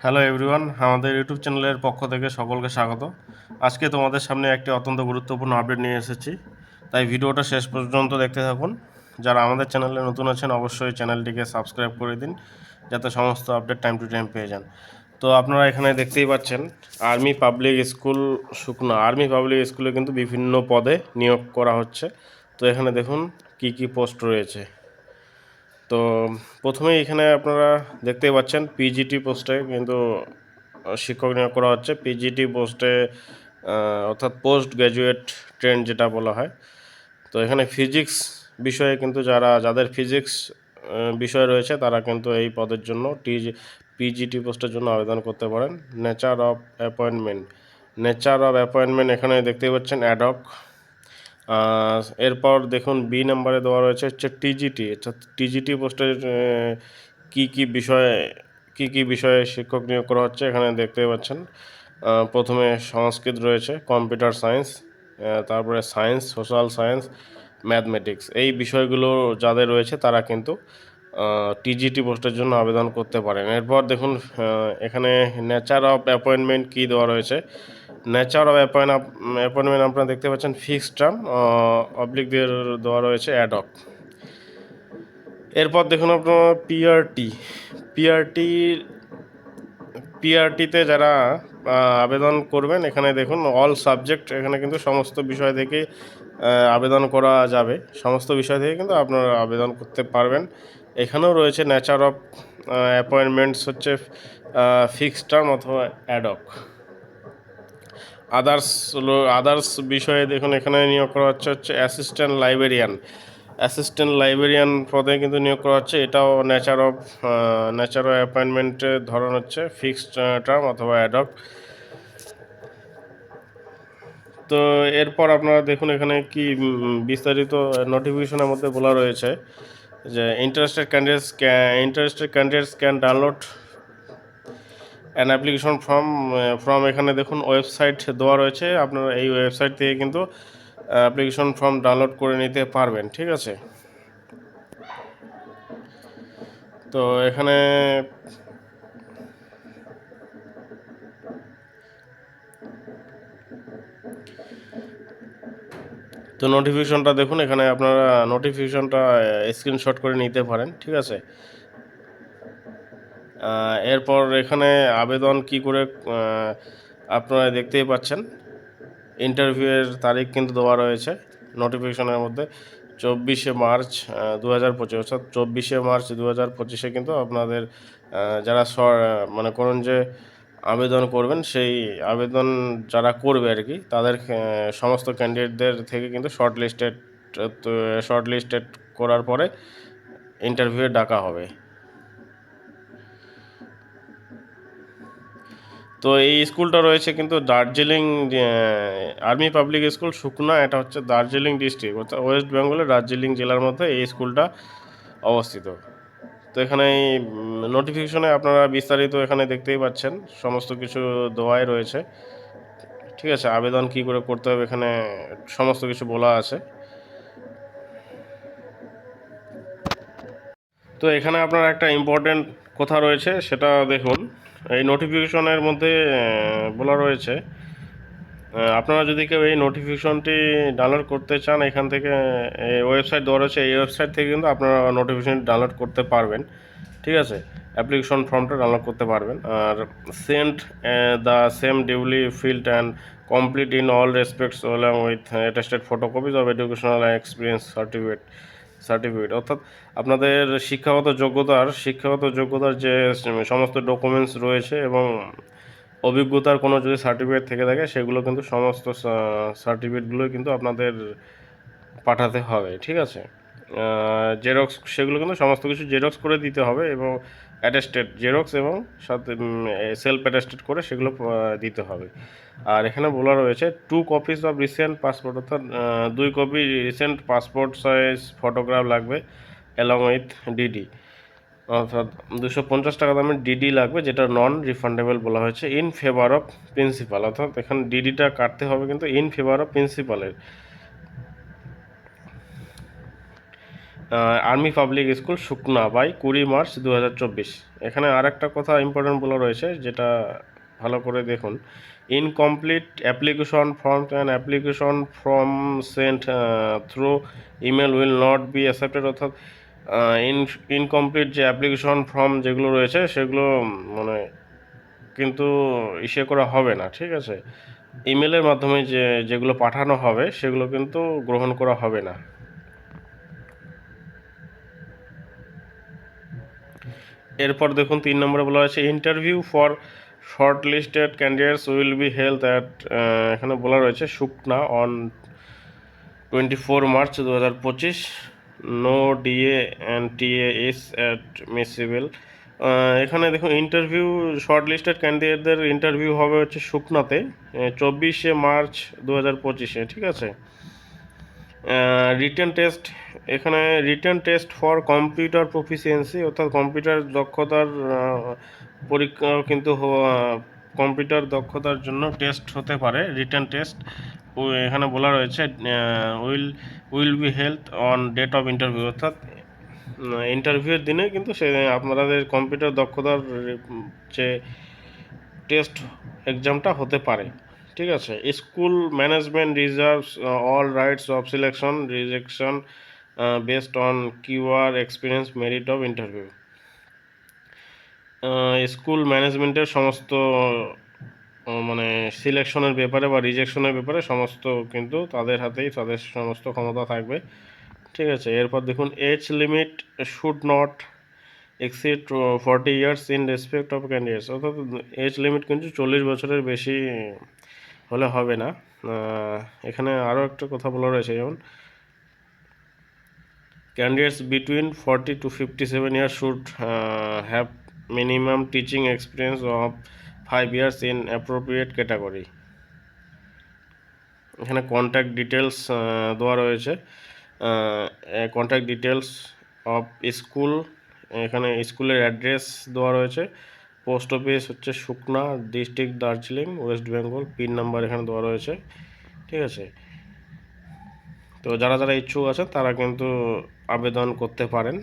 Hello everyone, আমাদের YouTube চ্যানেলের পক্ষ থেকে সকলকে স্বাগত। আজকে তোমাদের সামনে একটি অত্যন্ত গুরুত্বপূর্ণ আপডেট নিয়ে এসেছি, তাই ভিডিওটা শেষ পর্যন্ত দেখতে থাকুন। যারা আমাদের চ্যানেলে নতুন আছেন অবশ্যই চ্যানেলটিকে সাবস্ক্রাইব করে দিন, যাতে সমস্ত আপডেট টাইম টু টাইম পেয়ে যান। তো আপনারা এখানে দেখতেই পাচ্ছেন আর্মি পাবলিক স্কুল সুকনা। আর্মি পাবলিক স্কুলে কিন্তু বিভিন্ন পদে নিয়োগ করা হচ্ছে। তো এখানে দেখুন কি কি পোস্ট রয়েছে। তো প্রথমেই এখানে আপনারা দেখতেই পাচ্ছেন পিজিটি পোস্টে কিন্তু শিক্ষক নিয়োগ করা হচ্ছে। পিজিটি পোস্টে অর্থাৎ পোস্ট গ্র্যাজুয়েট ট্রেন্ড যেটা বলা হয়। তো এখানে ফিজিক্স বিষয়ে কিন্তু যাদের ফিজিক্স বিষয় রয়েছে তারা কিন্তু এই পদের জন্য পিজিটি পোস্টের জন্য আবেদন করতে পারেন। নেচার অফ অ্যাপয়েন্টমেন্ট এখানে দেখতেই পাচ্ছেন অ্যাডহক। এরপর দেখুন বি নাম্বারে দেওয়া রয়েছে হচ্ছে টিজিটি। টিজিটি পোস্টের কী কী বিষয়ে শিক্ষক নিয়োগ করা হচ্ছে এখানে দেখতে পাচ্ছেন। প্রথমে সংস্কৃত রয়েছে, কম্পিউটার সায়েন্স, তারপরে সায়েন্স, সোশ্যাল সায়েন্স, ম্যাথমেটিক্স। এই বিষয়গুলো যাদের রয়েছে তারা কিন্তু টিজিটি পোস্টের জন্য আবেদন করতে পারেন। এরপর দেখুন এখানে নেচার অফ অ্যাপয়েন্টমেন্ট কী দেওয়া রয়েছে। নেচার অফ অ্যাপয়েন্টমেন্ট আপনারা দেখতে পাচ্ছেন ফিক্সড টার্ম, অবলিক দিয়ে দেওয়া রয়েছে অ্যাডহক। এরপর দেখুন আপনার পিআরটি পিআরটিতে যারা আবেদন করবেন এখানে দেখুন অল সাবজেক্ট, এখানে কিন্তু সমস্ত বিষয় থেকে আবেদন করা যাবে। সমস্ত বিষয় থেকে কিন্তু আপনারা আবেদন করতে পারবেন। এখানেও রয়েছে নেচার অফ অ্যাপয়েন্টমেন্টস হচ্ছে ফিক্সড টার্ম অথবা অ্যাডহক। আদার্স বিষয়ে দেখুন এখানে নিয়োগ করা হচ্ছে অ্যাসিস্ট্যান্ট লাইব্রেরিয়ান পদে কিন্তু নিয়োগ করা হচ্ছে। এটাও নেচার অফ অ্যাপয়েন্টমেন্টের ধরন হচ্ছে ফিক্সড টার্ম অথবা অ্যাডহক। তো এরপর আপনারা দেখুন এখানে কি বিস্তারিত নোটিফিকেশনের মধ্যে বলা রয়েছে যে interested candidates can download an application form. এখানে দেখুন ওয়েবসাইট দেওয়া রয়েছে, আপনারা এই ওয়েবসাইট থেকে কিন্তু অ্যাপ্লিকেশন ফর্ম ডাউনলোড করে নিতে পারবেন। ঠিক আছে, তো এখানে নোটিফিকেশনটা দেখুন, এখানে আপনারা নোটিফিকেশনটা স্ক্রিনশট করে নিতে পারেন। ঠিক আছে, এরপর এখানে আবেদন কি করে আপনারা দেখতেই পাচ্ছেন ইন্টারভিউয়ের তারিখ কিন্তু দেওয়া রয়েছে নোটিফিকেশনের মধ্যে 24শে মার্চ 2025, অর্থাৎ 24শে মার্চ 2025 কিন্তু আপনাদের যারা মনে করুন যে আবেদন করবেন, সেই আবেদন যারা করবে আর কি তাদের সমস্ত ক্যান্ডিডেটদের থেকে কিন্তু শর্ট লিস্টেড করার পরে ইন্টারভিউয়ে ডাকা হবে। তো এই স্কুলটা রয়েছে কিন্তু দার্জিলিং আর্মি পাবলিক স্কুল সুকনা, এটা হচ্ছে দার্জিলিং ডিস্ট্রিক্ট অর্থাৎ ওয়েস্ট বেঙ্গলের দার্জিলিং জেলার মধ্যে এই স্কুলটা অবস্থিত। তো এখানে এই নোটিফিকেশনে আপনারা বিস্তারিত এখানে দেখতেই পাচ্ছেন, সমস্ত কিছু দেওয়াই রয়েছে। ঠিক আছে, আবেদন কি করে করতে হবে এখানে সমস্ত কিছু বলা আছে। তো এখানে আপনার একটা ইম্পর্টেন্ট কথা রয়েছে, সেটা দেখুন। এই নোটিফিকেশনের মধ্যে বলা রয়েছে আপনারা যদি কেউ এই নোটিফিকেশনটি ডাউনলোড করতে চান, এখান থেকে ওয়েবসাইট দেওয়া রয়েছে, এই ওয়েবসাইট থেকে কিন্তু আপনারা নোটিফিকেশন ডাউনলোড করতে পারবেন। ঠিক আছে, অ্যাপ্লিকেশন ফর্মটা ডাউনলোড করতে পারবেন। আর send the same duly filled and complete in all respects along with attested photocopies of educational experience certificate, অর্থাৎ আপনাদের শিক্ষাগত যোগ্যতার যে সমস্ত ডকুমেন্টস রয়েছে এবং অভিজ্ঞতার কোনো যদি সার্টিফিকেট থেকে থাকে সেগুলো কিন্তু সমস্ত সার্টিফিকেটগুলোই কিন্তু আপনাদের পাঠাতে হবে। ঠিক আছে, জেরক্স সেগুলো কিন্তু সমস্ত কিছু জেরক্স করে দিতে হবে এবং অ্যাটেস্টেড জেরক্স এবং সাথে সেলফ অ্যাটেস্টেড করে সেগুলো দিতে হবে। আর এখানে বলা রয়েছে 2 কপিস অফ রিসেন্ট পাসপোর্ট, অর্থাৎ 2 copy recent passport size photograph লাগবে অ্যালং উইথ ডিডি, অর্থাৎ 250 টাকা দামের ডিডি লাগবে, যেটা নন রিফান্ডেবল বলা হয়েছে ইন ফেভার অফ প্রিন্সিপাল, অর্থাৎ এখানে ডিডিটা কাটতে হবে কিন্তু ইন ফেভার অফ প্রিন্সিপালের। Army public school Sukna by 20 March 2024। এখানে আর একটা কথা ইম্পর্টেন্ট বলা রয়েছে, যেটা ভালো করে দেখুন। Incomplete application form and application form sent through email will not be accepted, অর্থাৎ ইনকমপ্লিট যে অ্যাপ্লিকেশন ফর্ম যেগুলো রয়েছে সেগুলো মানে কিন্তু ইসে করা হবে না, ঠিক আছে। ইমেলের মাধ্যমে যেগুলো পাঠানো হবে সেগুলো কিন্তু গ্রহণ করা হবে না। এরপর দেখুন 3 নম্বরে বলা হয়েছে interview for shortlisted candidates will be held at, এখানে বলা রয়েছে Sukna on 24 March 2025। No DA and TA is admissible. এখানে দেখুন ইন্টারভিউ শর্ট লিস্টেড ক্যান্ডিডেটদের ইন্টারভিউ হবে হচ্ছে সুকনাতে 24 মার্চ 2025, ঠিক আছে। রিটেন টেস্ট, এখানে written test for computer proficiency, অর্থাৎ কম্পিউটার দক্ষতার পরীক্ষা কিন্তু কম্পিউটার দক্ষতার জন্য টেস্ট হতে পারে, রিটেন টেস্ট। এখানে বলা রয়েছে will will be held on date of interview, অর্থাৎ ইন্টারভিউয়ের দিনে কিন্তু সে আপনাদের কম্পিউটার দক্ষতার যে টেস্ট এক্সামটা হতে পারে, ঠিক আছে। School management reserves all rides of selection rejection based on QR experience merit of interview. School ম্যানেজমেন্টের সমস্ত মানে সিলেকশনের ব্যাপারে বা রিজেকশনের ব্যাপারে সমস্ত কিন্তু তাদের হাতেই তাদের সমস্ত ক্ষমতা থাকবে, ঠিক আছে। এরপর দেখুন age limit should not exceed 40 years in respect of candidates, অর্থাৎ এজ লিমিট কিন্তু 40 বছরের বেশি হলে হবে না। এখানে আরও একটা কথা বলা রয়েছে, যেমন candidates between 40 to 57 years should have minimum teaching experience of 5 years in appropriate category. এখানে কন্ট্যাক্ট ডিটেলস দেওয়া রয়েছে, কন্ট্যাক্ট ডিটেলস অফ স্কুল, এখানে স্কুলের অ্যাড্রেস দেওয়া রয়েছে। পোস্ট অফিস হচ্ছে Sukna, district Darjeeling, west Bengal. Pin number এখানে দেওয়া রয়েছে, ঠিক আছে। তো যারা যারা ইচ্ছুক আছেন তারা কিন্তু আবেদন করতে পারেন।